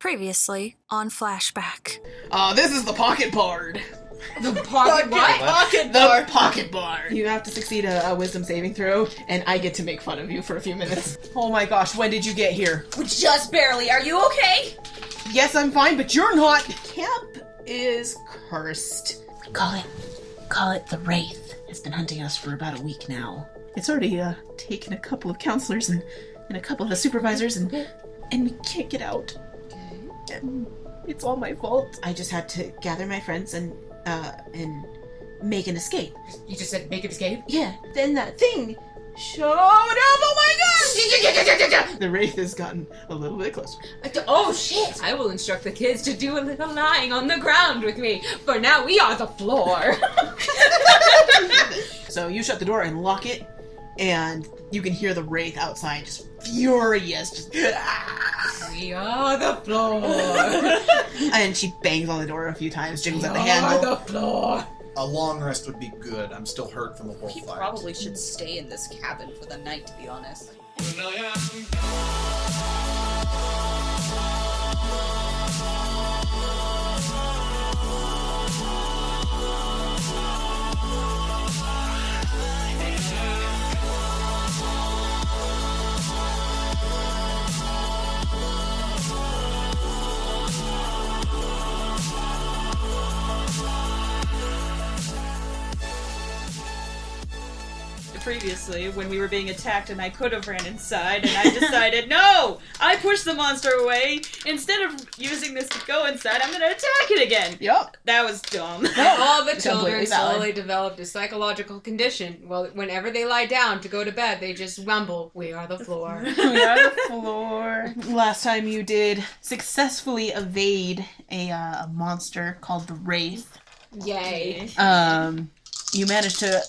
Previously on Flashback. This is the pocket bard. The pocket what? The pocket bard. You have to succeed a wisdom saving throw, and I get to make fun of you for a few minutes. Oh my gosh, when did you get here? Just barely. Are you okay? Yes, I'm fine, but you're not. Camp is cursed. Call it the Wraith. It's been hunting us for about a week now. It's already taken a couple of counselors and a couple of the supervisors, and we can't get out. And it's all my fault. I just had to gather my friends and make an escape. You just said make an escape? Yeah. Then that thing showed up. Oh my gosh! The Wraith has gotten a little bit closer. Oh shit! I will instruct the kids to do a little lying on the ground with me, for now we are the floor. So you shut the door and lock it, and you can hear the Wraith outside just furious. Just we are the floor. And she bangs on the door a few times, jiggles at the We handle. are the floor. A long rest would be good. I'm still hurt from the whole We fight. probably should stay in this cabin for the night, to be honest. Previously, when we were being attacked and I could have ran inside, and I decided, no! I pushed the monster away. Instead of using this to go inside, I'm gonna attack it again. Yup. That was dumb. All the children Completely valid. slowly developed a psychological condition. Well, whenever they lie down to go to bed, they just rumble, we are the floor. We are the floor. Last time you did successfully evade a monster called the Wraith. Yay. You managed to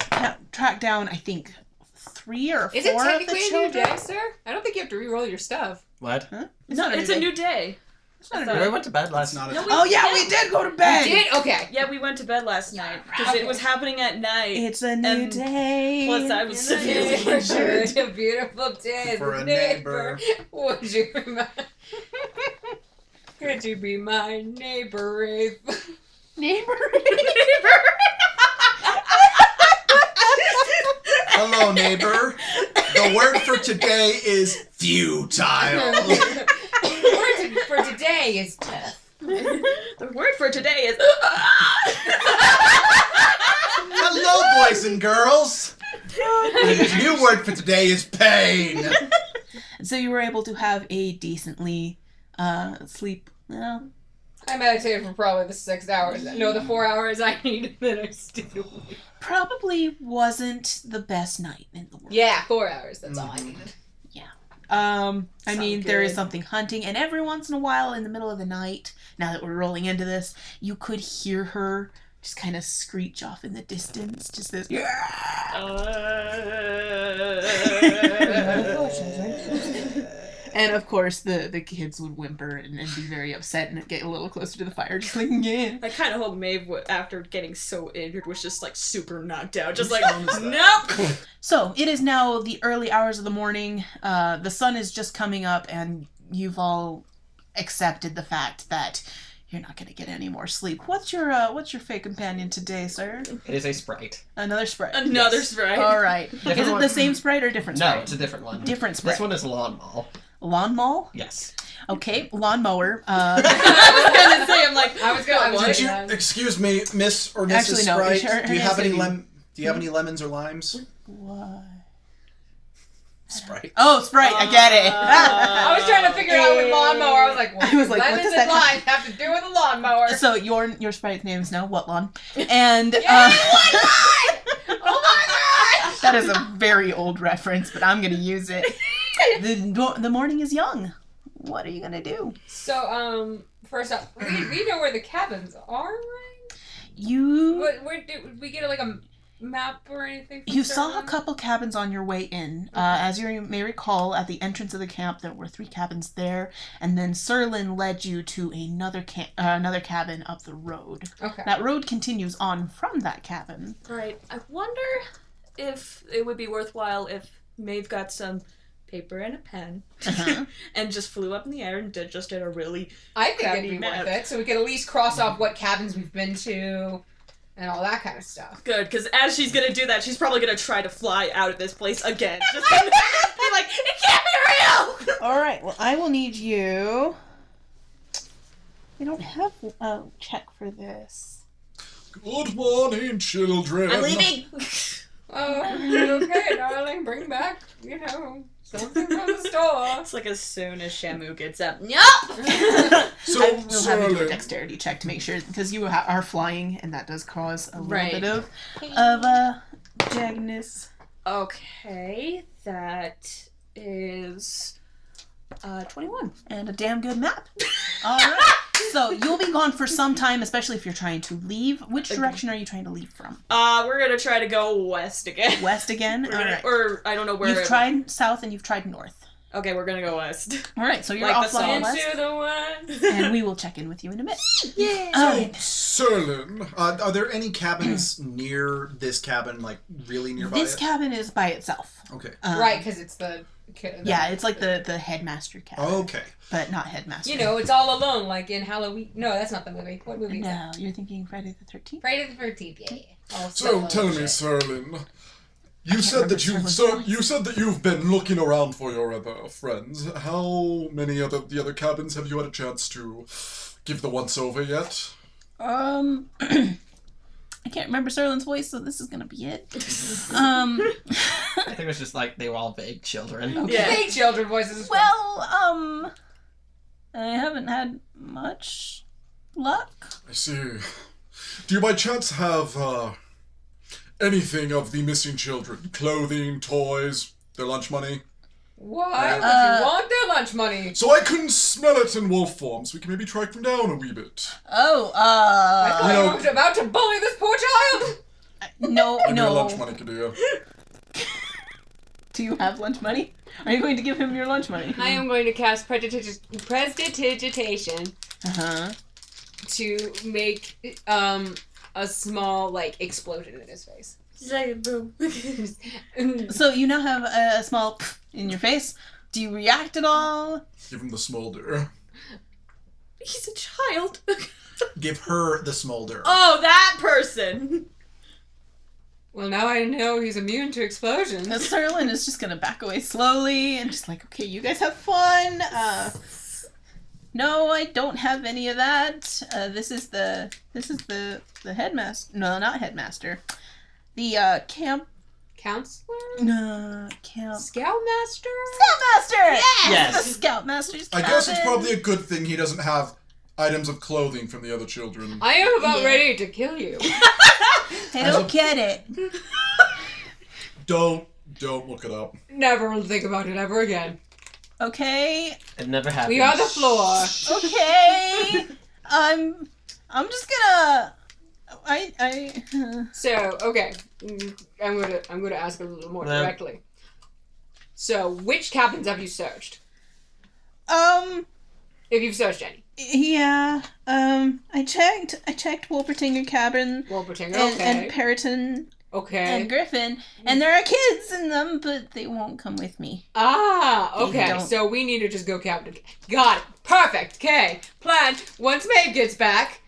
track down, I think, 3 or 4 Is it of the technically a new children. day, sir? I don't think you have to re-roll your stuff. What? Huh? No, it's a new day. It's not a thought- new I day. went to bed last night. No, Oh yeah, we did go to bed! You did? Okay. Yeah, we went to bed last night, because it was happening at night. It's a new And day. Plus, I was severely injured. It's a beautiful day. For the a neighbor. Would you be my... Could you be my neighbor, Wraith? Neighbor. Hello, neighbor. The word for today is futile. The word for today is death. The word for today is... Hello, boys and girls. The new word for today is pain. So you were able to have a decently sleep. Well, I meditated for probably the 6 hours. No, the 4 hours I needed, then I stayed awake. probably wasn't the best night in the world. Yeah, 4 hours. That's all I needed. I mean, there is good. something hunting, and every once in a while, in the middle of the night, now that we're rolling into this, you could hear her just kind of screech off in the distance, just this. And of course, the kids would whimper and be very upset and get a little closer to the fire, just like, yeah. I kind of hope Maeve, after getting so injured, was just like super knocked out. Just like, nope! So, it is now the early hours of the morning. The sun is just coming up, and you've all accepted the fact that you're not going to get any more sleep. What's your fey companion today, sir? It is a sprite. Another sprite. Another sprite. All right. Is it one. the same sprite or different sprite? No, it's a different one. Different sprite. This one is lawn mall. Lawn mall? Yes. Okay, lawnmower. I was gonna say, I'm like, I was gonna- Did you, excuse me, Miss or Mrs. Actually, no, Sprite? her Do you have name's any Vivi. Do you have any lemons or limes? What? Sprite. Oh, Sprite, I get it. I was trying to figure it out with lawnmower. I was like, what I was like, what lemons does and that limes have to do with a lawnmower? So your Sprite's name is now What Lawn? And Yay, Oh my god! that is a very old reference, but I'm gonna use it. The morning is young. What are you gonna do? So, first off, we know where the cabins are, right? You Where did we get like a map or anything? from You saw a Sarah? couple cabins on your way in. As you may recall, at the entrance of the camp, there were 3 cabins there, and then Serlin led you to another cabin up the road. Okay. That road continues on from that cabin. right. I wonder if it would be worthwhile if Maeve got some paper and a pen, Uh-huh. and just flew up in the air and did a really I think it'd be crappy map. worth it, so we could at least cross off what cabins we've been to, and all that kind of stuff. good, because as she's gonna do that, she's probably gonna try to fly out of this place again. Just gonna be like, it can't be real! All right. Well, I will need you. We don't have a check for this. Good morning, children. I'm leaving. Oh, okay, darling, bring back, something from the store. It's like as soon as Shamu gets up, So So, I will have you do a Serling, dexterity check to make sure, because you are flying, and that does cause a little Right. bit of jaggedness. okay, that is 21. And a damn good map. All right. So you'll be gone for some time, especially if you're trying to leave. Which direction are you trying to leave from? We're gonna try to go west again. West again? All right. Or I don't know where. You've tried south and you've tried north. Okay, we're gonna go west. All right, so you're Like off the flying song. west, Into the west. and we will check in with you in a bit. Yeah. All right. Serling, are there any cabins near this cabin, like really nearby? This cabin is by itself. Okay. Right, because it's the Yeah, it's like the headmaster cabin. Okay. But not headmaster. You know, it's all alone, like in Halloween. No, that's not the movie. What movie is that? No, you're thinking Friday the 13th? Friday the 13th, yeah. All So solo tell me, shit. Serling, you said that you said that you've been looking around for your other friends. How many the other cabins have you had a chance to give the once over yet? I can't remember Serlin's voice, so this is gonna be it. I think it was just like they were all vague children. Yeah. Fake children voices. Well, I haven't had much luck. I see. Do you by chance have anything of the missing children? Clothing, toys, their lunch money? Why would you want their lunch money? So I couldn't smell it in wolf form, so we can maybe track them down a wee bit. Oh, I thought no. you were about to bully this poor child. no, Give me your lunch no. money, Kadia. Do you have lunch money? Are you going to give him your lunch money? Mm-hmm. I am going to cast prestidigitation Uh-huh. to make a small like explosion in his face. So you now have a small in your face. Do you react at all? Give him the smolder. He's a child. Give her the smolder. Oh, that person. Well, now I know he's immune to explosions. Serlin is just gonna back away slowly and just like, okay, you guys have fun. No, I don't have any of that. This is the headmaster. No, not headmaster. The camp. Counselor? No, camp. Scoutmaster? Scoutmaster. Yes. The Scoutmaster's I cabin. guess it's probably a good thing he doesn't have items of clothing from the other children. I am about Yeah. ready to kill you. I don't get it. Don't look it up. Never think about it ever again. Okay. It never happened. We are the floor. Okay. I'm just gonna. So, okay. I'm gonna ask a little more No. directly. So, which cabins have you searched? If you've searched any. Yeah. I checked Wolpertinger cabin Wolpertinger, and okay. PeriTune Okay. and Griffin, and there are kids in them, but they won't come with me. Ah, They okay. don't. So we need to just go cabin. Got it. Perfect. Okay. Plan. Once Maeve gets back,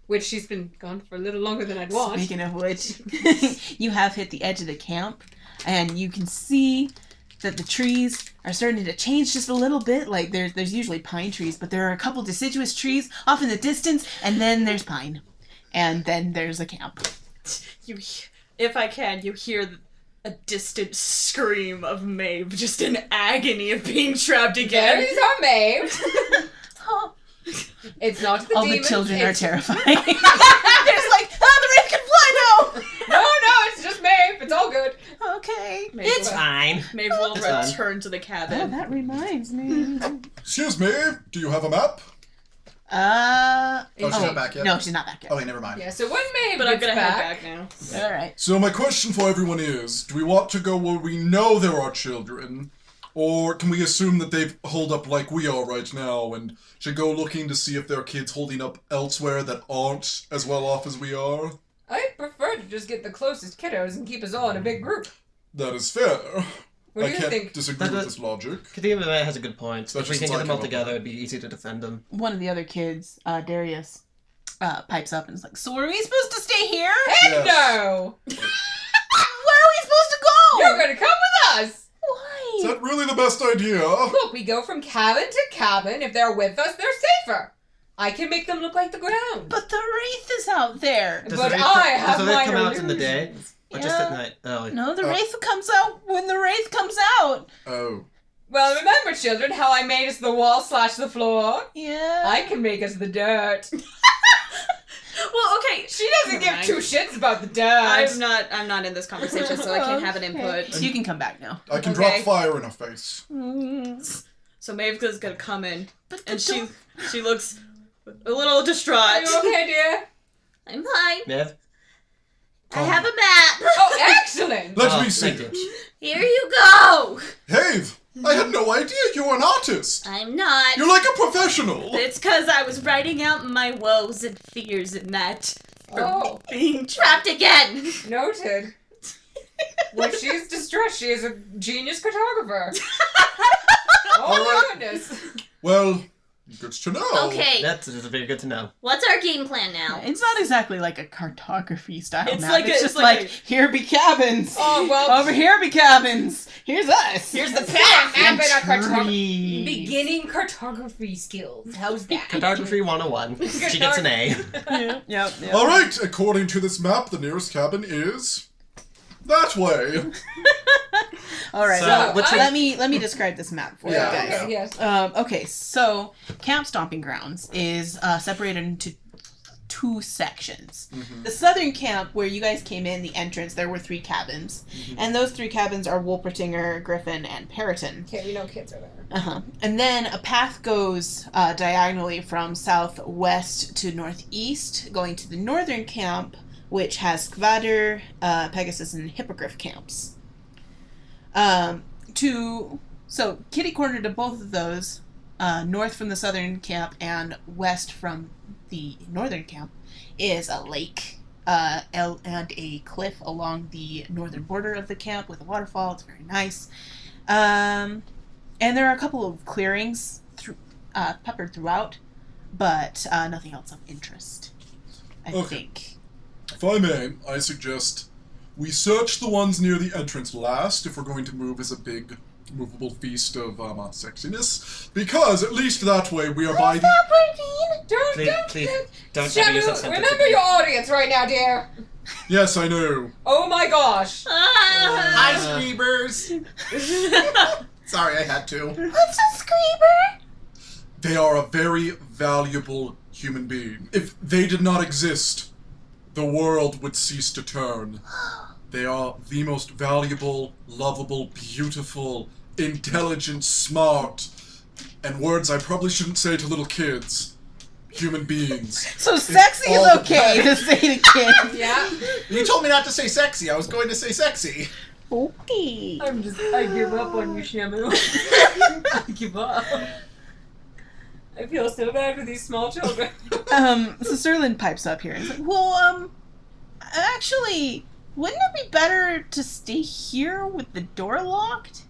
which she's been gone for a little longer than I'd want. Speaking of which, you have hit the edge of the camp, and you can see that the trees are starting to change just a little bit. Like there's usually pine trees, but there are a couple deciduous trees off in the distance, and then there's pine, and then there's a camp. If I can, you hear a distant scream of Maeve, just in agony of being trapped again. There's our Maeve. It's not the All demons. the children are it's... terrified. There's like, the wraith can fly No, it's just Maeve. It's all good. now. Okay. It's fine. Maeve will It's fine. return to the Oh, cabin. that reminds me. Excuse me, do you have a map? Oh, she's not back yet? No, she's not back yet. Okay, never mind. Yeah, so when Maeve But I'm gets gonna back, head back now. All right. So my question for everyone is, do we want to go where we know there are children, or can we assume that they've holed up like we are right now and should go looking to see if there are kids holding up elsewhere that aren't as well off as we are? I'd prefer to just get the closest kiddos and keep us all in a big group. That is fair. What I do you can't think? disagree with this logic. Kyume has a good point. If we Especially can since get I them all came up with together, it. it'd be easy to defend them. One of the other kids, Darius, pipes up and is like, "So are we supposed to stay here? Heck Yes. no! Where are we supposed to go? You're gonna come with us! Why? Is that really the best idea? Look, we go from cabin to cabin. If they're with us, they're safer. I can make them look like the ground. But the wraith is out there. Does But the wraith I have does the wraith minor come out in the day? illusions. Or just at night? Oh, No, the wraith comes out when the wraith comes out. Oh. Well, remember, children, how I made us the wall / the floor? Yeah. I can make us the dirt. Well, okay. She doesn't give two shits about the dirt. I'm not in this conversation, so I can't have an input. You can come back now. I can Okay. drop fire in her face. So Mavka's gonna come in, But and she looks a little Are distraught. you okay, dear? I'm fine. Nev? I have a map. Oh, excellent! Let me see thank it. you. Here you go. Have, I had no idea you were an artist. I'm not. You're like a professional. It's because I was writing out my woes and fears in that. For Oh. being Trapped again. Noted. When she's distressed, she is a genius cartographer. Oh my Alright. goodness. Well, good to know. Okay. That's very good to know. What's our game plan now? It's not exactly like a cartography style It's map. like it's a- just it's like like, here be cabins. Oh, well. Over here be cabins. Here's us. Here's the path. And And our cartography. trees. Beginning cartography skills. How's that? Cartography 101. She gets an A. Yep. All right, according to this map, the nearest cabin is that way. All right. So, So, what's let me describe this map for Yeah. you guys. Okay, yes. Okay, so Camp Stomping Grounds is separated into two sections. The southern camp, where you guys came in, the entrance, there were 3 cabins. And those 3 cabins are Wolpertinger, Griffin, and PeriTune. Okay, we know kids are there. And then a path goes diagonally from southwest to northeast, going to the northern camp, which has Skvader, Pegasus, and Hippogriff camps. So kitty corner to both of those, north from the southern camp and west from the northern camp, is a lake and a cliff along the northern border of the camp with a waterfall. It's very nice. And there are a couple of clearings peppered throughout, but nothing else of interest, I Okay. think. If I may, I suggest we search the ones near the entrance last if we're going to move as a big movable feast of sexiness, because at least that way we are by the... Please don't ever use that sentence Remember again. your audience right now, dear. Yes, I know. Oh my gosh. Ah. Uh, Screamers! Sorry, I had to. What's a screamer? They are a very valuable human being. If they did not exist, the world would cease to turn. They are the most valuable, lovable, beautiful, intelligent, smart, and words I probably shouldn't say to little kids, human beings. So sexy all is the okay to say to kids. Yeah. You told me not to say sexy. I was going to say sexy. Okay. I give up on you, Shamu. I give up. I feel so bad for these small children. So Serlin pipes up here and is like, well, actually, wouldn't it be better to stay here with the door locked?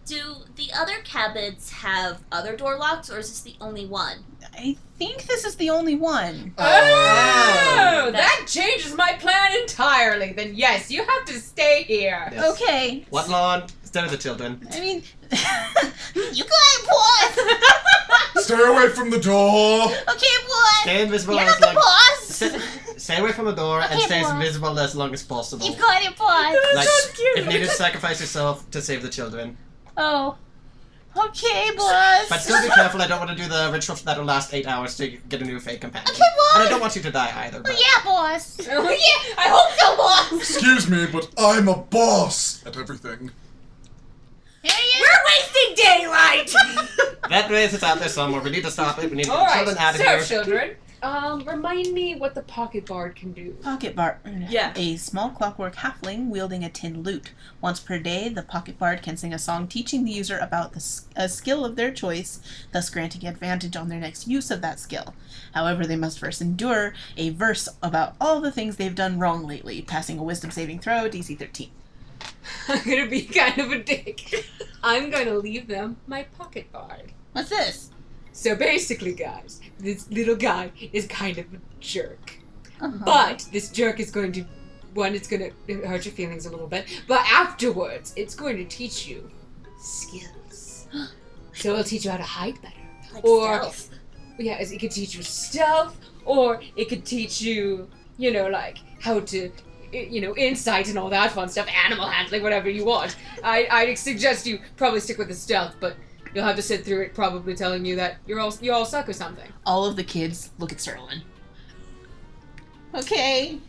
Do the other cabins have other door locks, or is this the only one? I think this is the only one. Oh, that changes my plan entirely. Then yes, you have to stay here. Yes. Okay. What lawn? Stay with the children. I mean, You got it, boss! Stay away from the door! Okay, boss! Stay invisible You're as not the long. boss! Stay away from the door and Okay, stay as boss. invisible as long as possible. You got it, boss! Like, if needed, sacrifice yourself to save the children. Oh. okay, boss. But still be careful. I don't want to do the ritual that'll last 8 hours to get a new fake companion. Okay, boss. And I don't want you to die either. But Yeah, boss! Oh, Yeah, I hope so, boss! Excuse me, but I'm a boss at everything. Here he is. We're wasting daylight! that race is out there somewhere. We need to stop it. We need to All get right, children out of so here. children, remind me what the pocket bard can do. Pocket bard. Yeah. A small clockwork halfling wielding a tin lute. Once per day, the pocket bard can sing a song teaching the user about a skill of their choice, thus granting advantage on their next use of that skill. However, they must first endure a verse about all the things they've done wrong lately, passing a wisdom saving throw, DC 13. I'm gonna be kind of a dick. I'm gonna leave them my pocket card. What's this? So basically, guys, this little guy is kind of a jerk. Uh-huh. But this jerk is going to, it's going to hurt your feelings a little bit, but afterwards, it's going to teach you skills. So it'll teach you how to hide better. Like Or- stealth. Yeah, it could teach you stealth, or it could teach you, like, how to, insight and all that fun stuff, animal handling, whatever you want. I'd suggest you probably stick with the stealth, but you'll have to sit through it probably telling you that you all suck or something. All of the kids look at Serlin. Okay.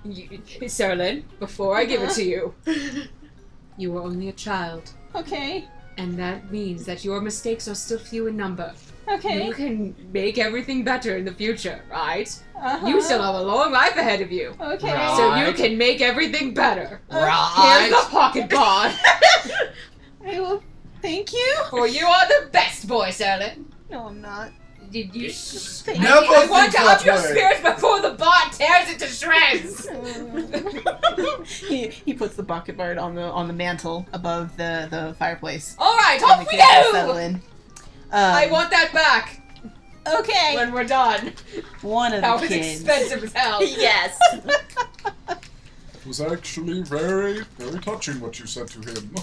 Serlin, before I give it to you, you are only a child. Okay. And that means that your mistakes are still few in number. Okay. You can make everything better in the future, right? Uh-huh. You still have a long life ahead of you. Okay. Right. So you can make everything better. Here's Right. the pocket card. I will. Thank you. For you are the best boy, Serlin. No, I'm not. Did you? Never I want think to up that your way. spirits before the bot tears it to shreds. he puts the bucket bird on the mantle above the fireplace. All right, And off the we kids settle go. in. I want that back Okay. when we're done. One of That the was kids. expensive as hell. Yes. It was actually very, very touching what you said to him.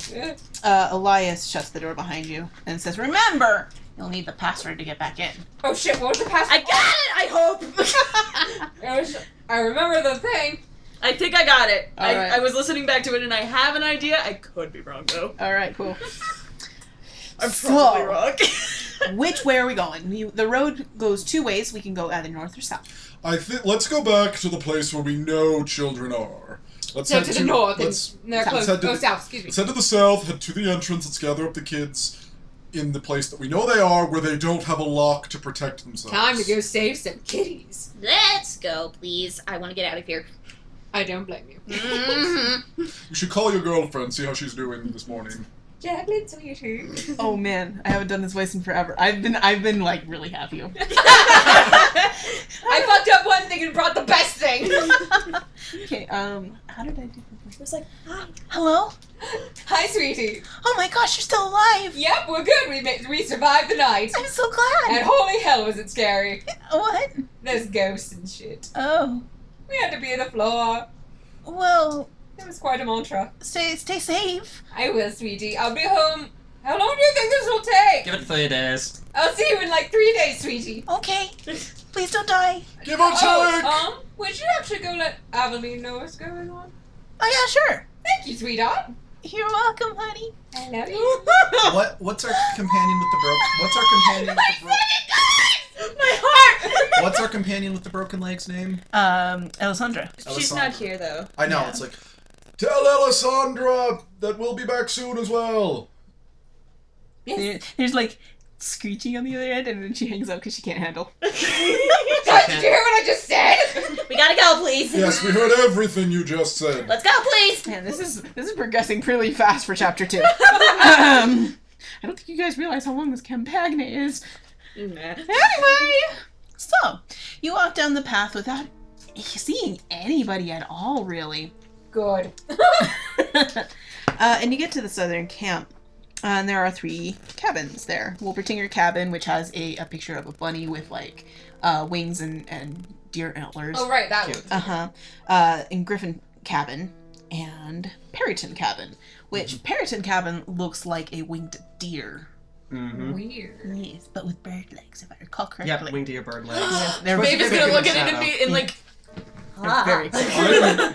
Elias shuts the door behind you and says, "Remember, you'll need the password to get back in." Oh shit! What was the password? I got it, I hope. I remember the thing. I think I got it. All right. I was listening back to it and I have an idea. I could be wrong though. All right, cool. I'm So- probably wrong. Which way are we going? The road goes two ways. We can go either north or south. I think let's go back to the place where we know children are. Let's So head to the north, and Let's, they're south. close. Let's head to Oh, the- south. Excuse me. let's head to the south. Head to the entrance. Let's gather up the kids in the place that we know they are, where they don't have a lock to protect themselves. Time to go save some kitties. Let's go, please. I want to get out of here. I don't blame you. Mm-hmm. You should call your girlfriend, see how she's doing this morning. Jacqueline, sweetie. Oh man, I haven't done this voice in forever. I've been like really happy. I fucked up one thing and brought the best thing. Okay, how did I do this? It was like, hi. Hello? Hi, sweetie. Oh my gosh, you're still alive! Yep, we're good. We survived the night. I'm so glad! And holy hell, was it scary. What? There's ghosts and shit. Oh, We had to be on the floor. well, It was quite a mantra. stay safe. I will, sweetie. I'll be home. How long do you think this will take? Give it 3 days. I'll see you in like 3 days, sweetie. Okay, please don't die. Give her time! Would you actually go let Aveline know what's going on? Oh yeah, sure. Thank you, sweetheart. You're welcome, honey. I love you. What's our companion with the What's our companion with the My heart! What's our companion with the broken legs name? Alessandra. She's not here though. I know, Yeah. it's like Tell Alessandra that we'll be back soon as well. There's like screeching on the other end, and then she hangs up because she can't handle. God, did you hear what I just said? We gotta go, please. Yes, we heard everything you just said. Let's go, please. Man, this is progressing pretty fast for chapter 2. I don't think you guys realize how long this campaign is. Nah. Anyway, so you walk down the path without seeing anybody at all, really. Good. And you get to the southern camp, and there are 3 cabins there. Wolpertinger cabin, which has a picture of a bunny with like wings and deer antlers. Oh, right, that Cute. one. And Griffin cabin and PeriTune cabin, which PeriTune cabin looks like a winged deer. Mm-hmm. Weird. Yes, but with bird legs, if I recall correctly. Yep, winged deer bird legs. Yes, they're Maeve is gonna look at it Shadow. and be in like, they're very exciting.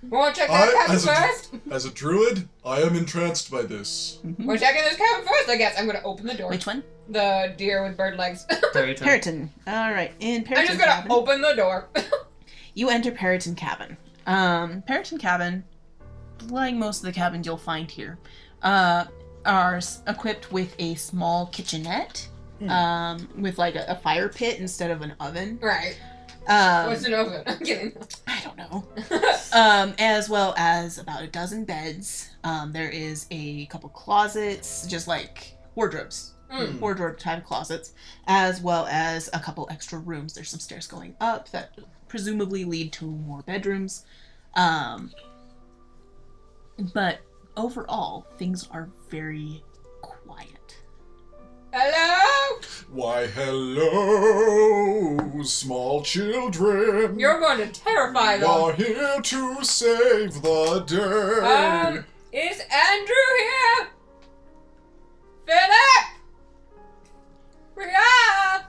Wanna check that cabin as first? as a druid, I am entranced by this. We're checking this cabin first, I guess. I'm gonna open the door. Which one? The deer with bird legs. PeriTune. PeriTune. All right, in PeriTune I'm just gonna cabin, open the door. you enter PeriTune cabin. PeriTune cabin, like most of the cabins you'll find here, are equipped with a small kitchenette, with like a fire pit instead of an oven. Right. What's an oven? I'm kidding. I don't know. As well as about a dozen beds. There is a couple closets, just like wardrobes. Wardrobe type closets, as well as a couple extra rooms. There's some stairs going up that presumably lead to more bedrooms. But overall, things are very quiet. Hello? Why, hello, small children. You're going to terrify them. You're here to save the day. Is Andrew here? Philip? Rhea?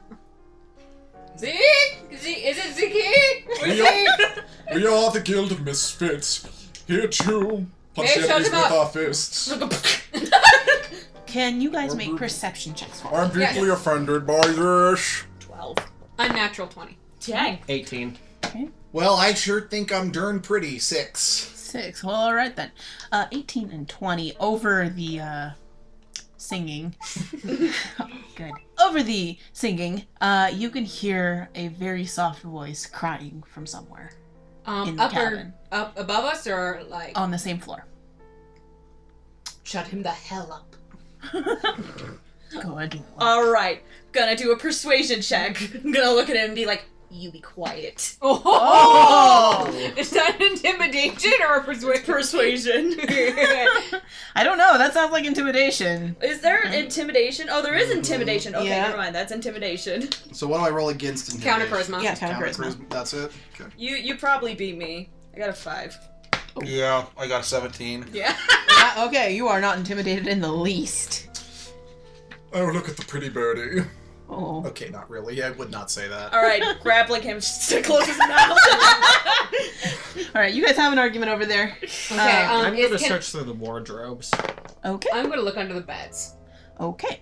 Zeke? Is it Zeke? We are the Guild of Misfits, here to punch Hey, shut enemies him with up. our fists. Can you guys make perception checks for me? I'm deeply offended by this. 12. Unnatural 20. Dang. 18. Well, I sure think I'm darn pretty. 6. 6. Well, all right then. 18 and 20 over the singing. Good. Over the singing, you can hear a very soft voice crying from somewhere in the cabin. Up above us or like? On the same floor. Shut him the hell up. Good. Alright. Gonna do a persuasion check. I'm gonna look at him and be like, you be quiet. Oh! Is that intimidation or a persuasion? Persuasion. I don't know. That sounds like intimidation. Is there intimidation? Oh, there is intimidation. Okay, Yeah. never mind. That's intimidation. So what do I roll against Counter intimidation? charisma. Yeah, counter charisma. That's it? Okay. You probably beat me. I got a 5. Yeah, I got 17. Yeah. Okay, you are not intimidated in the least. Oh, look at the pretty birdie. Oh. Okay, not really. I would not say that. Alright, grappling him just to close his mouth. Alright, you guys have an argument over there. Okay, I'm going to can- search through the wardrobes. Okay. I'm gonna look under the beds. Okay.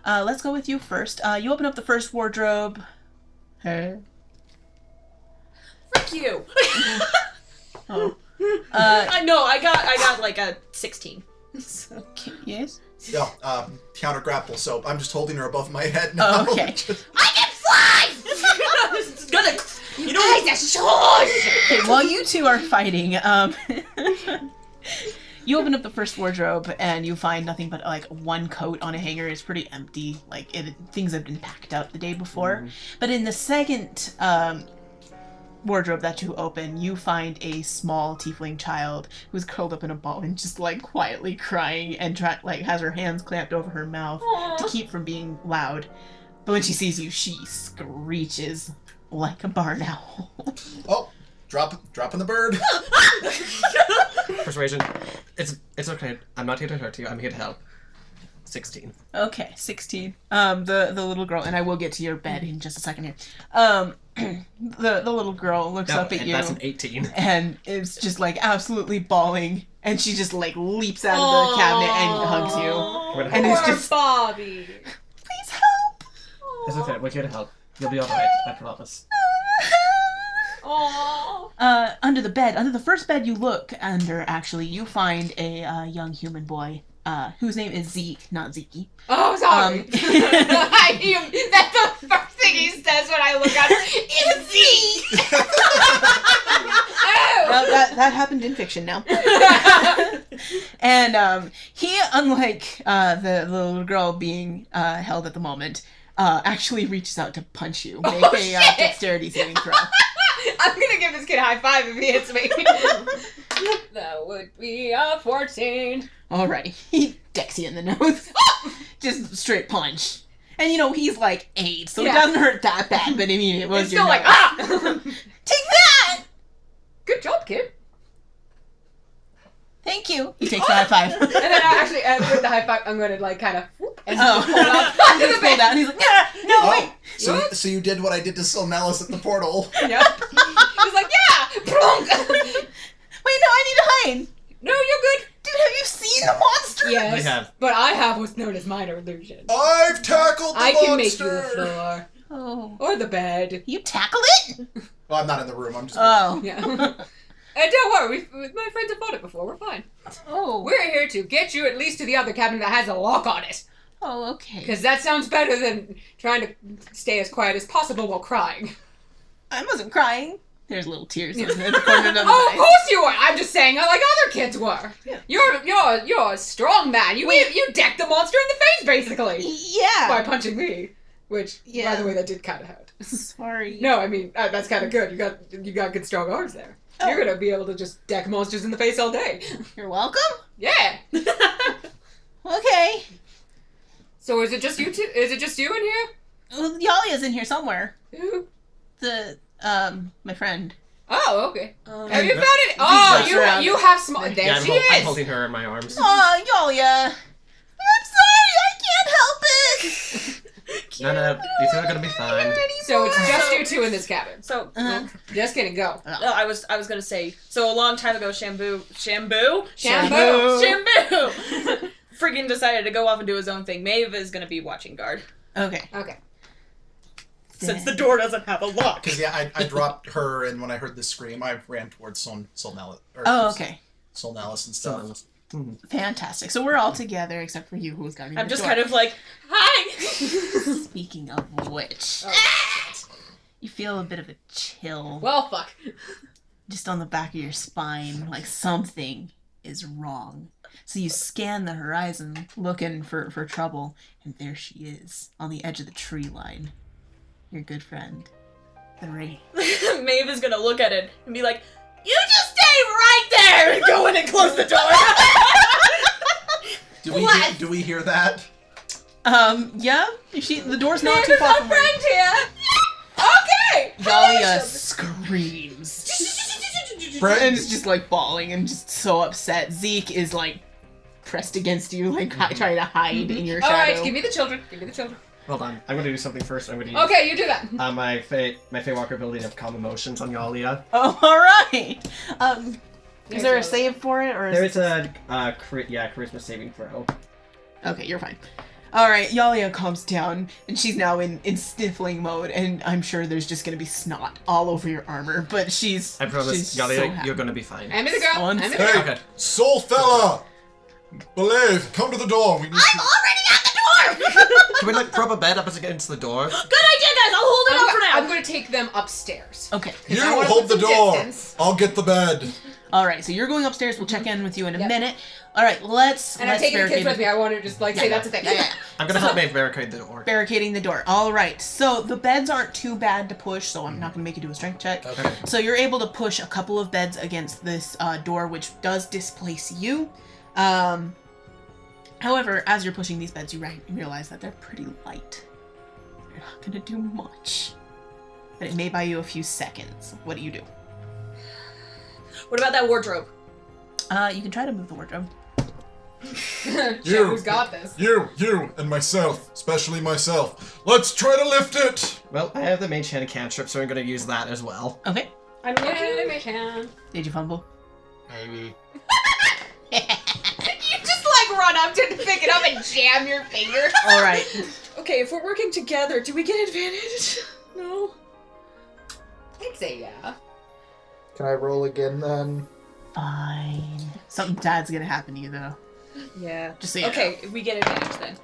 Let's go with you first. You open up the first wardrobe. Hey. Frick you. Oh. I know, I got like a 16. So. Yes? Yeah, counter grapple, so I'm just holding her above my head now. Oh, okay. I can fly! It's gonna. You guys are Okay, while you two are fighting, you open up the first wardrobe and you find nothing but like one coat on a hanger. It's pretty empty. Like things have been packed out the day before. But in the second wardrobe that you open, you find a small tiefling child who's curled up in a ball and just like quietly crying and has her hands clamped over her mouth to keep from being loud. But when she sees you, she screeches like a barn owl. Oh, dropping the bird. Persuasion. It's okay. I'm not here to hurt you. I'm here to help. 16. Okay, 16. The little girl, and I will get to your bed in just a second here. The little girl looks up at you. That's an 18. And is just like absolutely bawling, and she just like leaps out of the cabinet and hugs you. And it's just Bobby. please help. It's okay. We're here to help. You'll be alright. I promise. Aww. Under the first bed you look under, actually, you find a young human boy, whose name is Zeke, not Zeke. Oh, sorry. That's the first thing he says when I look at her. Is Zeke. Well, that happened in fiction now. And he, unlike the little girl being held at the moment, actually reaches out to punch you. Make a dexterity saving throw. I'm gonna give this kid a high five if he hits me. That would be a 14. Alright, he decks you in the nose. Just straight punch. And he's like 8, so Yeah. it doesn't hurt that bad, but I mean, it was It's your still like, nose. ah! Take that! Good job, kid. Thank you. He takes the high five. And then I actually, with the high five, I'm gonna like kind of and Oh. pull up He onto just the pulled bed. out and he's like, yeah, no, Oh, wait. so you did what I did to Silmalis at the portal. Yep. He's like, yeah! Plunk! Wait, no, I need to hide. No, you're good. Dude, have you seen the monster? Yes. They have. But I have what's known as minor illusion. I've tackled the I monster! can make you the floor. Oh. Or the bed. You tackle it? Well, I'm not in the room. I'm just. Oh. Yeah. And don't worry, my friends have fought it before. We're fine. Oh. We're here to get you at least to the other cabin that has a lock on it. Oh, okay. Because that sounds better than trying to stay as quiet as possible while crying. I wasn't crying. There's little tears in the corner of his Oh, of eyes. course you were. I'm just saying, like other kids were. Yeah. You're a strong man. You decked the monster in the face, basically, by Yeah. punching me. Which, by Yeah. the way, that did kind of hurt. Sorry. No, I mean that's kind of good. You got good strong arms there. Oh. You're gonna be able to just deck monsters in the face all day. You're welcome. Yeah. Okay. So is it just you two? Is it just you in here? Well, Yalia's in here somewhere. Who? My friend. Oh, okay. Um, Have you found it? Oh, That's around. you have small. There Yeah, she I'm is. holding her in my arms. Oh, Yalia. I'm sorry. I can't help it. No, you two are gonna be fine. So it's just you two in this cabin. So, Uh-huh. Just kidding. Go. no, I was gonna say. So a long time ago, Shampoo, Shampoo. freaking decided to go off and do his own thing. Maeve is gonna be watching guard Okay. Okay. since the door doesn't have a lock. Because I dropped her, and when I heard the scream, I ran towards Solnellis. Oh, okay. Solnellis and stuff. Fantastic. So we're all together except for you, who's guarding I'm the just door. kind of like, hi. Speaking of which, you feel a bit of a chill Well, fuck. just on the back of your spine, like something is wrong. So you scan the horizon, looking for trouble, and there she is, on the edge of the tree line. Your good friend, the Wraith. Maeve is gonna look at it and be like, you just stay right there and go in and close the door. Do we hear that? Yeah, the door's not too far from where here. Okay. Dahlia screams. Brett, And is just like bawling and just so upset. Zeke is like pressed against you, like trying to hide in your All shadow. right. Give me the children. Give me the children. Hold on, I'm gonna do something first. I'm gonna use Okay, you do that. my Fey Walker ability of calm emotions on Yalia. Oh, all right. Is there a save for it, or is There is a charisma saving throw. Okay, you're fine. All right, Yalia calms down, and she's now in sniffling mode, and I'm sure there's just gonna be snot all over your armor, but I she's promise, so Yalia, happy. you're gonna be fine. I'm in the girl. So I'm in the unfair. girl. hey, Okay. soul fella! Believe, come to the door. We need to... already at the door! Can we like prop a bed up against the door? Good idea, guys. I'll hold it up for now. I'm gonna take them upstairs. Okay. You I wanna hold put the some door. distance. I'll get the bed. All right, so you're going upstairs. We'll check in with you in a Yep. minute. All right, let's And I'm taking the kids barricade with me. I want to just like say that's a thing. I'm gonna help Maeve barricade the door. barricading the door. All right, so the beds aren't too bad to push, so I'm not going to make you do a strength check. Okay. So you're able to push a couple of beds against this door, which does displace you. However, as you're pushing these beds, you realize that they're pretty light. They're not going to do much, but it may buy you a few seconds. What do you do? What about that wardrobe? You can try to move the wardrobe. You. Who's got this? You, and myself, especially myself. Let's try to lift it. Well, I have the mage hand cantrip, so I'm gonna use that as well. Okay. I'm looking. Did you fumble? Maybe. You just like run up to pick it up and jam your finger. All right. Okay, if we're working together, do we get advantage? No. I'd say yeah. Can I roll again then? Fine. Something bad's going to happen to you, though. Yeah. Just so you know. Okay, we get advantage then.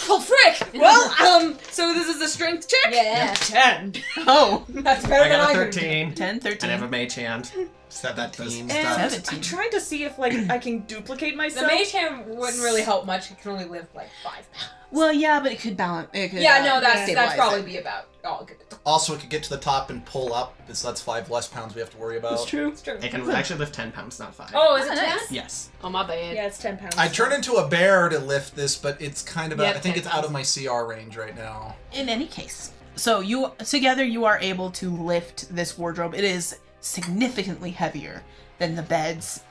Well, frick! Well, so this is a strength check? Yeah. 10. Oh. That's better I than got I a could. 13. 10, And I 13. have a mage hand. 17 And stuff. 17. I'm trying to see if, like, I can duplicate The myself. mage hand wouldn't really help much. It can only live like 5 pounds. Well, yeah, but it could balance. It could, Yeah, no, that's stabilize probably it. be about all good. Also, it could get to the top and pull up, so that's 5 less pounds we have to worry about. That's true. It's true. It can actually lift 10 pounds, not 5. Oh, is it Oh, 10? nice. Yes. Oh, my bad. Yeah, it's 10 pounds. I turn into a bear to lift this, but it's kind of Yep, I think 10 it's out of my CR range right now. In any case. So you together you are able to lift this wardrobe. It is significantly heavier than the beds.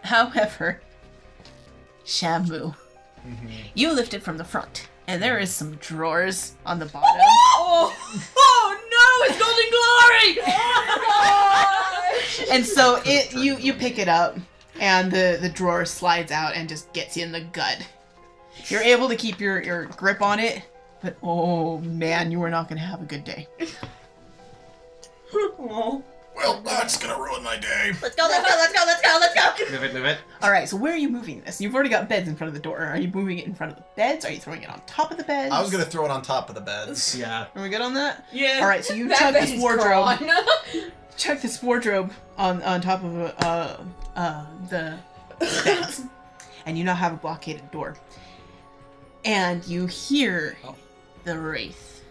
However, Shamu, you lift it from the front, and there is some drawers on the bottom. Oh no, it's Golden Glory! And so you pick it up, and the drawer slides out and just gets you in the gut. You're able to keep your grip on it, but oh man, you are not going to have a good day. Oh. Well, that's gonna ruin my day. Let's go, let's go, let's go, let's go, let's go! Move it, move it. All right, so where are you moving this? You've already got beds in front of the door. Are you moving it in front of the beds? Are you throwing it on top of the beds? I was gonna throw it on top of the beds. Yeah. Are we good on that? Yeah. All right, so you That chuck bed's this wardrobe. gone. Chuck this wardrobe on top of the beds, and you now have a blockaded door. And you hear the Wraith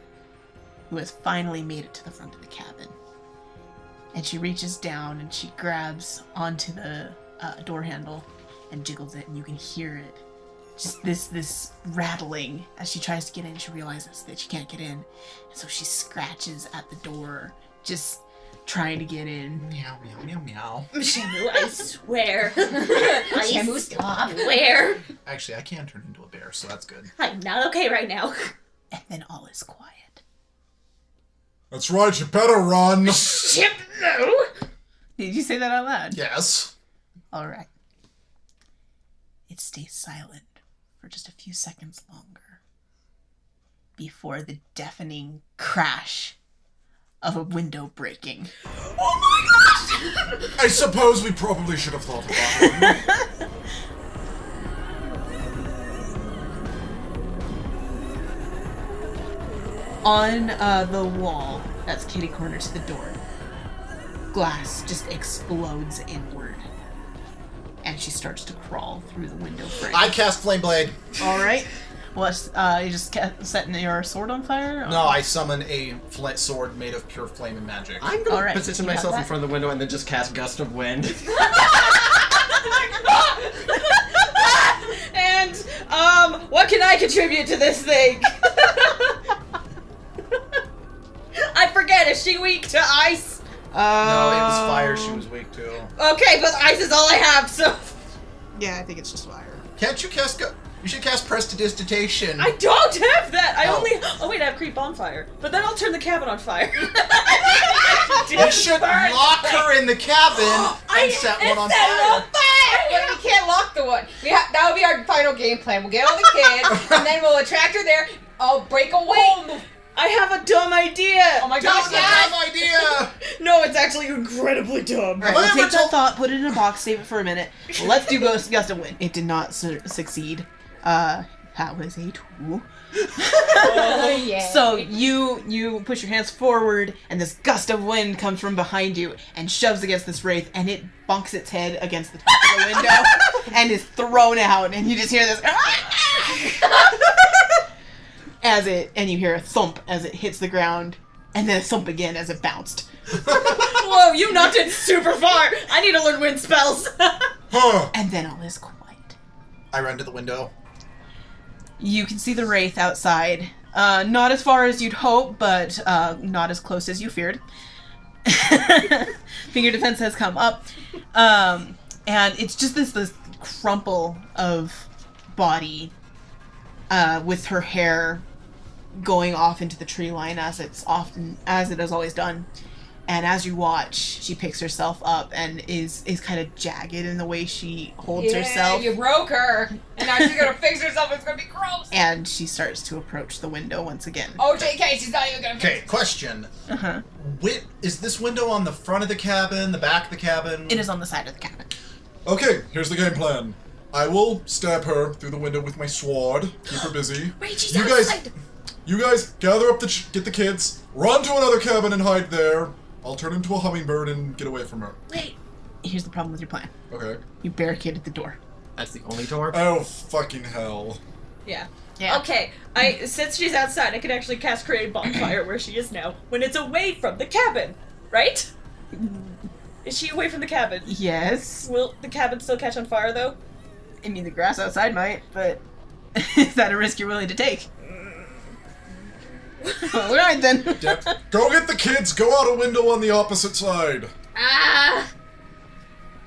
who has finally made it to the front of the cabin. And she reaches down and she grabs onto the door handle and jiggles it, and you can hear it. Just this rattling as she tries to get in. She realizes that she can't get in, and so she scratches at the door, just trying to get in. Meow, meow, meow, meow. Shamu, I swear. Shamu, stop. Where? Actually, I can turn into a bear, so that's good. I'm not okay right now. And then all is quiet. That's right, you better run. Shit, no. Did you say that out loud? Yes. All right. It stays silent for just a few seconds longer before the deafening crash of a window breaking. Oh my gosh! I suppose we probably should have thought about it. On the wall that's kitty corner to the door, glass just explodes inward. And she starts to crawl through the window frame. I cast Flame Blade. All right. Well, you just setting your sword on fire? No, I summon a sword made of pure flame and magic. I'm gonna All right, position you have myself in that? front of the window and then just cast Gust of Wind. And what can I contribute to this thing? I forget. Is she weak to ice? No, it was fire she was weak to. Okay, but ice is all I have. So Yeah, I think it's just fire. Can't you cast You should cast Prestidigitation. I don't have that. I Oh. only. Oh wait, I have creep bonfire. But then I'll turn the cabin on fire. You should lock her in the cabin and set one on fire. But we can't lock the one. That would be our final game plan. We'll get all the kids, and then we'll attract her there. I'll break a hole. I have a dumb idea. Oh my That gosh, was a yes! dumb idea! No, it's actually incredibly dumb. Alright, we'll take that thought, put it in a box, save it for a minute. Let's do Gust of Wind. It did not succeed. That was a 2. Oh, yeah. So you push your hands forward, and this gust of wind comes from behind you and shoves against this wraith, and it bonks its head against the top of the window and is thrown out, and you just hear this and you hear a thump as it hits the ground, and then a thump again as it bounced. Whoa, you knocked it super far. I need to learn wind spells. Huh. And then all is quiet. I run to the window. You can see the wraith outside. Not as far as you'd hope, but not as close as you feared. Finger defense has come up. And it's just this crumple of body with her hair going off into the tree line as it has always done. And as you watch, she picks herself up and is kind of jagged in the way she holds herself. You broke her, and now she's gonna fix herself. It's gonna be gross. And she starts to approach the window once again. Oh, JK, she's not even gonna. Okay, question. Uh-huh. Is this window on the front of the cabin, the back of the cabin? It is on the side of the cabin. Okay, here's the game plan. I will stab her through the window with my sword. Keep her busy. Wait, she's You outside. You guys gather up get the kids, run to another cabin and hide there. I'll turn into a hummingbird and get away from her. Wait. Here's the problem with your plan. Okay. You barricaded the door. That's the only door. Oh, fucking hell. Yeah. Yeah. Okay, since she's outside, I can actually cast Create Bonfire where she is now, when it's away from the cabin, right? Is she away from the cabin? Yes. Will the cabin still catch on fire, though? I mean, the grass outside might, but is that a risk you're willing to take? Well, alright then. Yep. Go get the kids. Go out a window on the opposite side. Ah!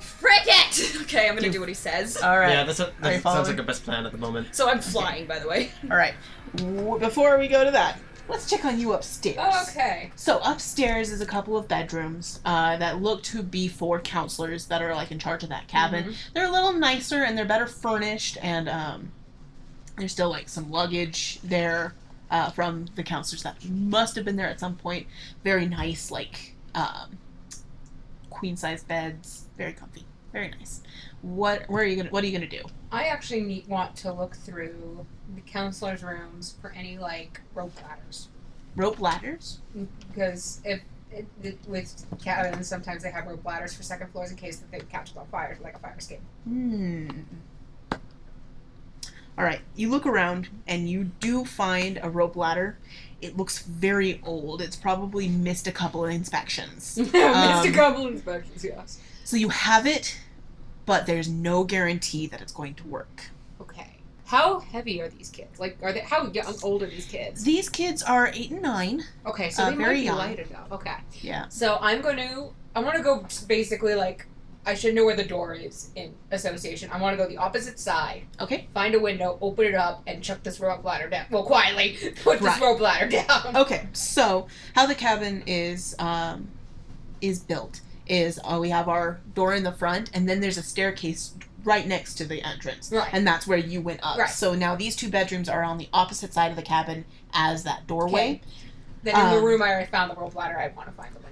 Frick it! Okay, I'm gonna do what he says. Alright. Yeah, that Are you sounds following? like a best plan at the moment. So I'm flying, by the way. Alright. Before we go to that, let's check on you upstairs. Okay. So upstairs is a couple of bedrooms that look to be for counselors that are like in charge of that cabin. Mm-hmm. They're a little nicer and they're better furnished, and there's still like some luggage there from the counselors that must have been there at some point. Very nice, like queen size beds, very comfy, very nice. What are you gonna do? I actually want to look through the counselors' rooms for any like rope ladders, Rope ladders? because with cabins sometimes they have rope ladders for second floors in case that they catch on fire, like a fire escape. Alright, you look around and you do find a rope ladder. It looks very old. It's probably missed a couple of inspections. Missed a couple inspections, yes. So you have it, but there's no guarantee that it's going to work. Okay. How heavy are these kids? Like, are they? How young, old are these kids? These kids are 8 and 9. Okay, so they might very be young. light enough. Okay. Yeah. So I want to go basically like, I should know where the door is in association. I want to go the opposite side. Okay. Find a window, open it up, and chuck this rope ladder down. Well, quietly put this rope ladder down. Okay. So how the cabin is built is we have our door in the front, and then there's a staircase right next to the entrance. Right. And that's where you went up. Right. So now these 2 bedrooms are on the opposite side of the cabin as that doorway. Okay. Then in the room I already found the rope ladder. I want to find the window.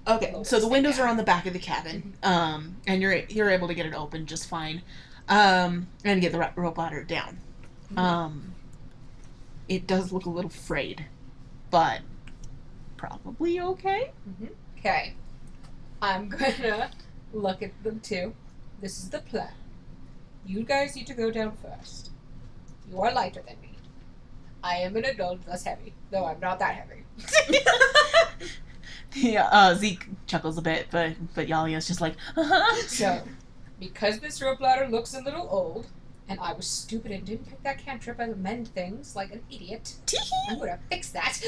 Okay, so the windows are on the back of the cabin, and you're able to get it open just fine, and get the rope ladder down. It does look a little frayed, but probably okay. Okay. I'm gonna look at them too. This is the plan. You guys need to go down first. You are lighter than me. I am an adult, thus heavy, though I'm not that heavy. Yeah, Zeke chuckles a bit, but Yalia's just like, So, because this rope ladder looks a little old, and I was stupid and didn't pick that cantrip and mend things like an idiot, I'm gonna fix that.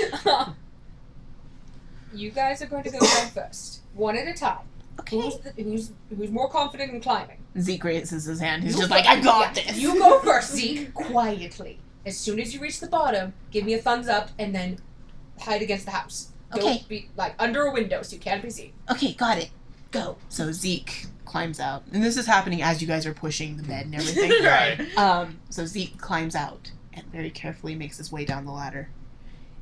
You guys are going to go down first, one at a time. Okay. Who's more confident in climbing? Zeke raises his hand. He's just like, I got this. You go first, Zeke, quietly. As soon as you reach the bottom, give me a thumbs up, and then hide against the house. Okay. Don't be, like, under a window so you can't be seen. Okay, got it. Go. So Zeke climbs out, and this is happening as you guys are pushing the bed and everything. Right. So Zeke climbs out and very carefully makes his way down the ladder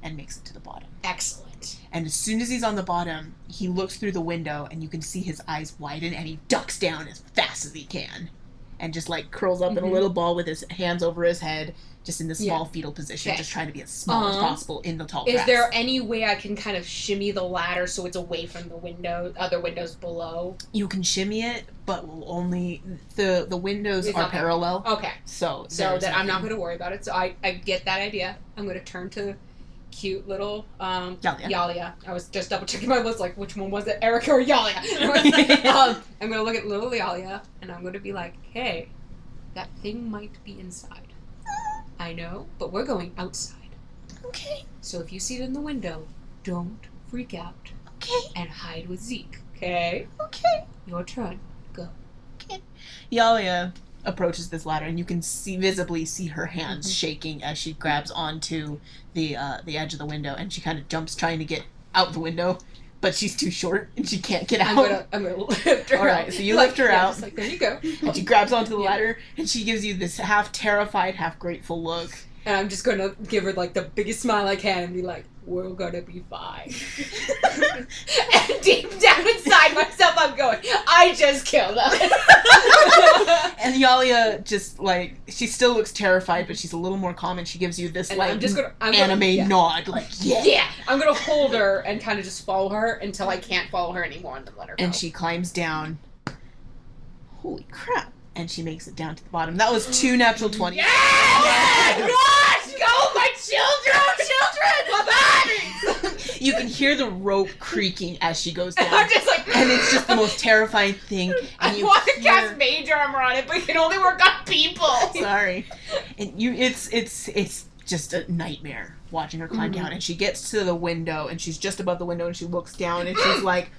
and makes it to the bottom. Excellent. And as soon as he's on the bottom, he looks through the window and you can see his eyes widen and he ducks down as fast as he can and just like curls up in a little ball with his hands over his head, just in the small fetal position, just trying to be as small as possible in the tall grass. Is there any way I can kind of shimmy the ladder so it's away from the window, other windows below? You can shimmy it, but will only the windows It's are not there. parallel. Okay. So that I'm not going to worry about it. So I get that idea. I'm going to turn to cute little Yalia. I was just double checking my list, like which one was it, Erica or Yalia? I'm going to look at little Yalia and I'm going to be like, hey, that thing might be inside. I know, but we're going outside. Okay. So if you see it in the window, don't freak out. Okay. And hide with Zeke. Okay? Okay. Your turn. Go. Okay. Yalia approaches this ladder, and you can visibly see her hands shaking as she grabs onto the edge of the window, and she kind of jumps trying to get out the window, but she's too short and she can't get out. I'm gonna lift her. All right, so you lift her out. Just like, there you go. And she grabs onto the ladder, and she gives you this half terrified, half grateful look. And I'm just gonna give her like the biggest smile I can and be like, we're gonna be fine. And deep down inside myself, I'm going, I just killed them. And Yalia just like, she still looks terrified, but she's a little more calm, and she gives you this And like I'm anime nod, like yeah. I'm gonna hold her and kind of just follow her until I can't follow her anymore and then let her go. And she climbs down. Holy crap. And she makes it down to the bottom. That was 2 natural 20s. Yes! Gosh, go my children! My bodies! You can hear the rope creaking as she goes down. I'm just like, and it's just the most terrifying thing. And I you want to hear... cast Mage Armor on it, but it can only work on people. Sorry. And it's just a nightmare watching her climb down. And she gets to the window, and she's just above the window, and she looks down, and she's like...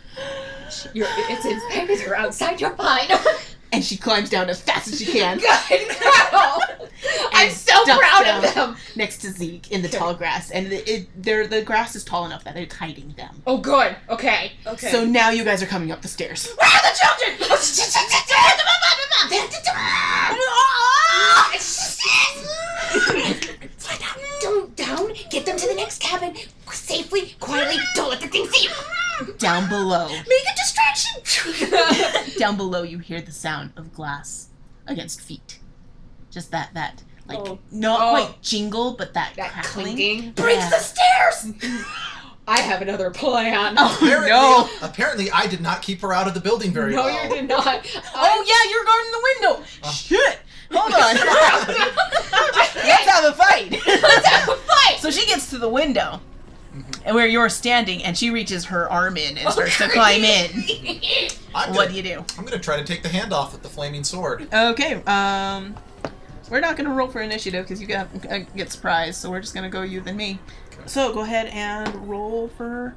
It's inspector outside your pine. And she climbs down as fast as she can. Good girl! I'm so proud of them! Next to Zeke in the tall grass. And the grass is tall enough that it's hiding them. Oh, good. Okay. So now you guys are coming up the stairs. Where are the children? Slide down. Don't down. Get them to the next cabin. Safely, quietly. Don't let the thing see you. Down below. Make a distraction. Down below you hear the sound of glass against feet. Just that like not quite jingle, but that crackling. Clinking. Breaks the stairs. I have another plan. Oh Apparently I did not keep her out of the building very well. No, you did not. Oh yeah, you're guarding the window. Shit. Hold on. Let's have a fight. Let's have a fight. So she gets to the window, and where you're standing, and she reaches her arm in and starts to climb in. What do you do? I'm gonna try to take the hand off with the flaming sword. Okay, we're not gonna roll for initiative because you get surprised, so we're just gonna go you then me. Okay. So go ahead and roll for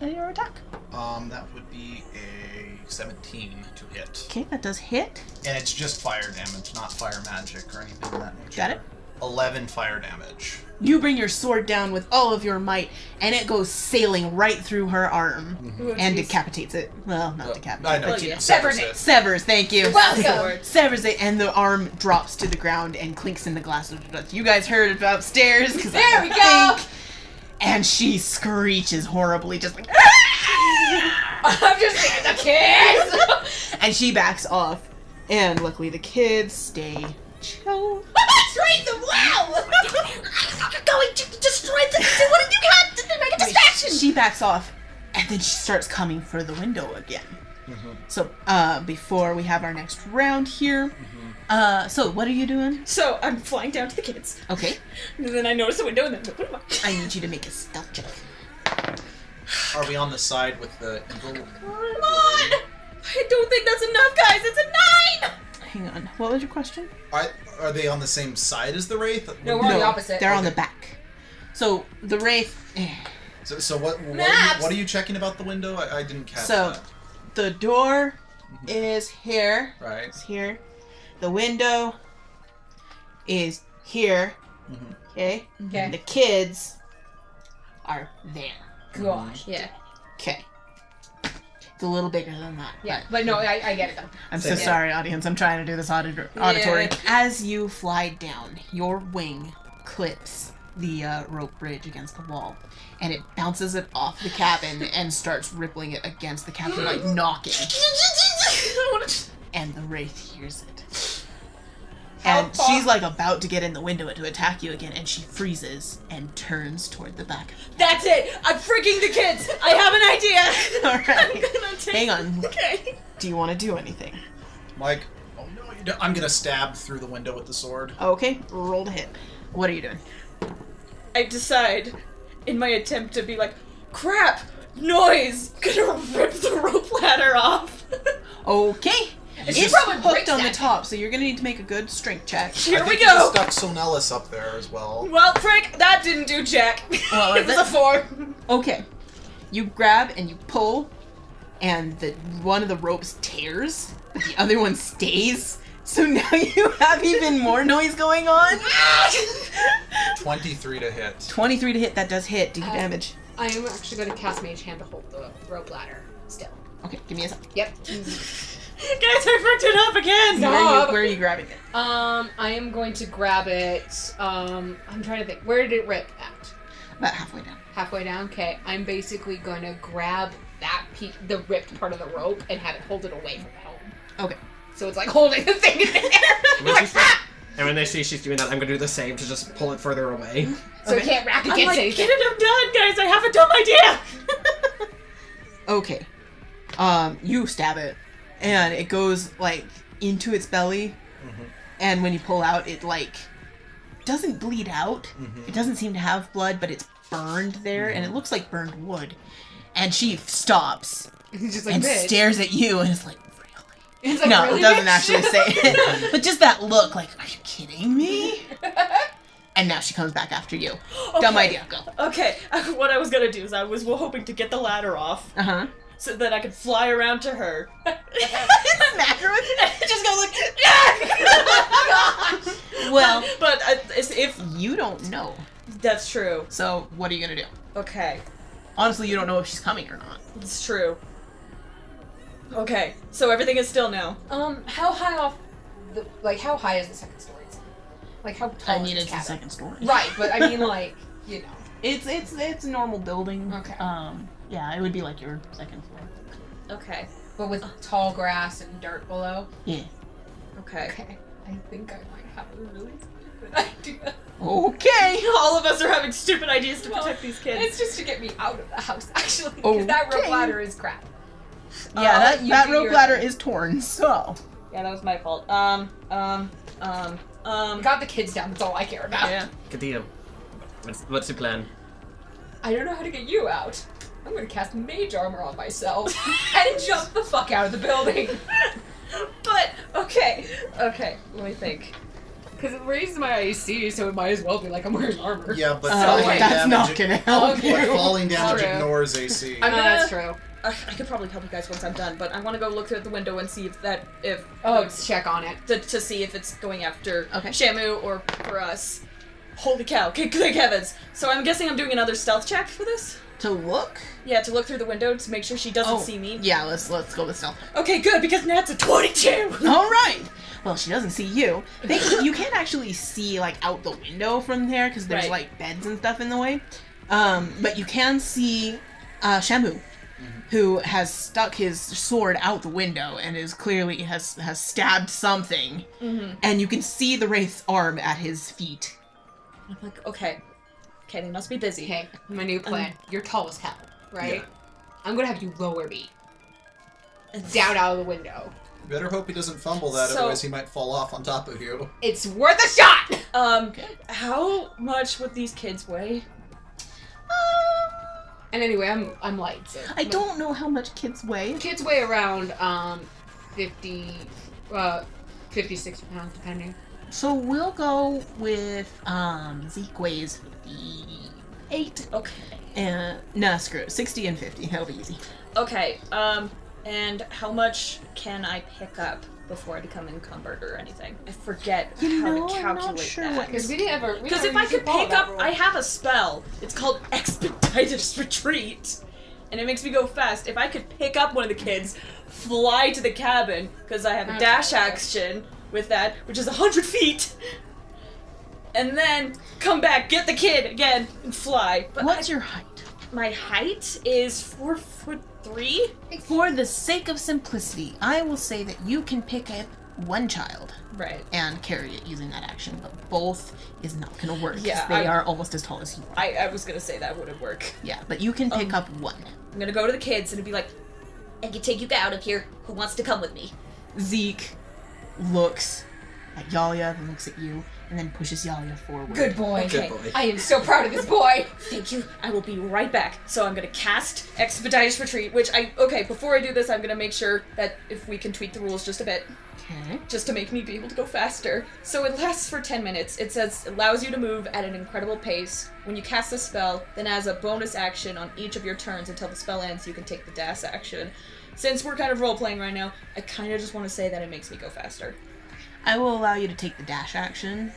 your attack. That would be a 17 to hit. Okay, that does hit. And it's just fire damage, not fire magic or anything of that nature. Got it. 11 fire damage. You bring your sword down with all of your might, and it goes sailing right through her arm and decapitates it. Well, not decapitates I know. but you know. Severs it. Severs, thank you. Welcome. Severs it, and the arm drops to the ground and clinks in the glass of dust. You guys heard it upstairs, because There we go. And she screeches horribly, just like, I'm just thinking the kids. and she backs off. And luckily the kids stay chill. Destroy the well! You're going to destroy the... What did you have to make a distraction? She backs off, and then she starts coming for the window again. So, before we have our next round here, so what are you doing? So I'm flying down to the kids. Okay. And then I notice the window and then what am I? I need you to make a stealth check. Are we on the side with the evil? Come on! I don't think that's enough, guys. It's a 9. Hang on. What was your question? Are they on the same side as the wraith? No, we're on the opposite. They're on the back. So the wraith. So what are you checking about the window? I didn't catch So that. the door is here. Right. It's here. The window is here. Okay. Okay. The kids are there. Gosh. Yeah. Okay. It's a little bigger than that. Yeah. But no, I get it though. I'm so Yeah. sorry, audience. I'm trying to do this auditory. As you fly down, your wing clips the rope bridge against the wall, and it bounces it off the cabin and starts rippling it against the cabin, like knocking. And the wraith hears it. And she's like about to get in the window to attack you again, and she freezes and turns toward the back. That's it. I'm freaking the kids. I have an idea. All right. I'm gonna take... Hang on. Okay. Do you want to do anything? Mike, oh no, you don't. I'm gonna stab through the window with the sword. Okay, roll to hit. What are you doing? I decide, in my attempt to be like, crap, noise, gonna rip the rope ladder off. Okay. It's probably hooked breaks on the that. top, so you're gonna need to make a good strength check. Here I we think you go. just stuck Sonellis up there as well. Well, frick, that didn't do jack. Well, it was a 4. Okay. You grab and you pull, and one of the ropes tears, but the other one stays. So now you have even more noise going on. 23 to hit. 23 to hit. That does hit. Do you damage? I am actually going to cast Mage Hand to hold the rope ladder still. Okay, give me a second. Yep. Guys, I fricked it up again. Where are you grabbing it? I am going to grab it. I'm trying to think. Where did it rip at? About halfway down. Halfway down. Okay. I'm basically going to grab that the ripped part of the rope and have it hold it away from the home. Okay. So it's like holding the thing in there. And when they see she's doing that, I'm gonna do the same to just pull it further away. So it can't rack I'm against like, anything. get it, I'm done, guys. I have a dumb idea. Okay. You stab it, and it goes like into its belly, and when you pull out, it like doesn't bleed out. It doesn't seem to have blood, but it's burned there, and it looks like burned wood. And she stops It's just like and this. stares at you, and it's like, really? It's like, No, really, it doesn't bitch? actually say it, but just that look, like, are you kidding me? And now she comes back after you. Dumb idea. Go. Okay, what I was gonna do is I was hoping to get the ladder off Uh huh. so that I could fly around to her. Smack her with it. Just go like, Well, but if you don't know. that's true. So what are you gonna do? Okay, Honestly, you don't know if she's coming or not. it's true. Okay, so everything is still now. How high off? How high is the second story? Like how tall? I mean, is it's the the cabin? second story. Right, but I mean, like, you know. It's a normal building. Okay. Yeah, it would be like your second floor. Okay, But with tall grass and dirt below. Yeah. okay. Okay. I think I might have a really stupid idea. Okay. All of us are having stupid ideas to protect these kids. It's just to get me out of the house, actually. Because that rope Okay. that is crap. Yeah, You that do rope your ladder thing. is torn. So. Yeah, that was my fault. Got the kids down, that's all I care about. Yeah. Katia, what's the plan? I don't know how to get you out. I'm gonna cast mage armor on myself and jump the fuck out of the building. But okay, let me think. Because it raises my AC, so it might as well be like I'm wearing armor. Yeah, but that's not gonna help but you. falling damage True. ignores AC. I'm gonna. That's true. I could probably help you guys once I'm done, but I want to go look through the window and see if Check on it. to see if it's going after Okay. Shamu or for us. Holy cow! Good heavens! So I'm guessing I'm doing another stealth check for this. To look? Yeah, to look through the window to make sure she doesn't see me. Yeah, let's go with stealth. Okay, good because Nat's a 22. All right. Well, she doesn't see you. You can't actually see like out the window from there because there's Right. like beds and stuff in the way. But you can see Shamu, who has stuck his sword out the window and is clearly has stabbed something. And you can see the wraith's arm at his feet. I'm like, okay, they must be busy. Okay, my new plan. You're tall as hell, right? Yeah. I'm gonna have you lower me. Down out of the window. Better hope he doesn't fumble that, So- otherwise he might fall off on top of you. It's worth a shot! How much would these kids weigh? And anyway, I'm light, so I don't know how much kids weigh. kids weigh around 50 56 pounds depending. So we'll go with Zeke weighs 58. Okay. And nah, screw it. 60 and 50. That'll be easy. Okay, and how much can I pick up before I become encumbered or anything? I forget how know, to I'm calculate not sure that. what Because we didn't ever. Because if I could pick up, I have a spell. It's called Expeditious Retreat, and it makes me go fast. If I could pick up one of the kids, fly to the cabin, because I have a dash action with that, which is 100 feet, and then come back, get the kid again, and fly. But What's your height? my height is 4'3". For the sake of simplicity, I will say that you can pick up one child Right. and carry it using that action, but both is not going to work. 'Cause Yeah, they are almost as tall as you are. I was gonna say that wouldn't work. Yeah, but you can pick up one. I'm gonna go to the kids and be like, I can take you out of here. Who wants to come with me? Zeke looks at Yalia, then looks at you, and then pushes Yalia forward. Good boy. Okay. Good boy. I am so proud of this boy. Thank you. I will be right back. So I'm gonna cast Expeditious Retreat, which before I do this, I'm gonna make sure that if we can tweak the rules just a bit, Okay. just to make me be able to go faster. So it lasts for 10 minutes. It says, allows you to move at an incredible pace. When you cast the spell, then as a bonus action on each of your turns until the spell ends, you can take the dash action. Since we're kind of role-playing right now, I kind of just want to say that it makes me go faster. I will allow you to take the dash action,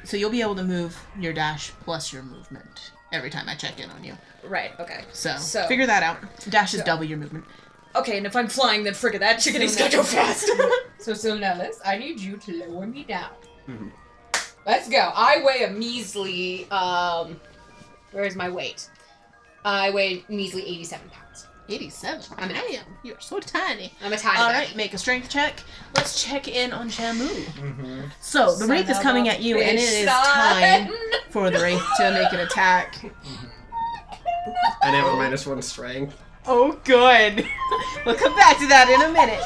so you'll be able to move your dash plus your movement every time I check in on you. Right, okay. So, So- figure that out. Dash is double your movement. Okay, and if I'm flying, then frickin' that chickadee's gotta go fast. So Nellis, I need you to lower me down. Let's go. I weigh a measly, where's my weight? I weigh measly 87 pounds. 87. I'm an Damn, you're so tiny. I'm a tiny All guy. right, make a strength check. Let's check in on Shamu. So the wraith is of coming a at you, and it is son. time for the wraith to make an attack. And I have a -1 strength. Oh, good. We'll come back to that in a minute.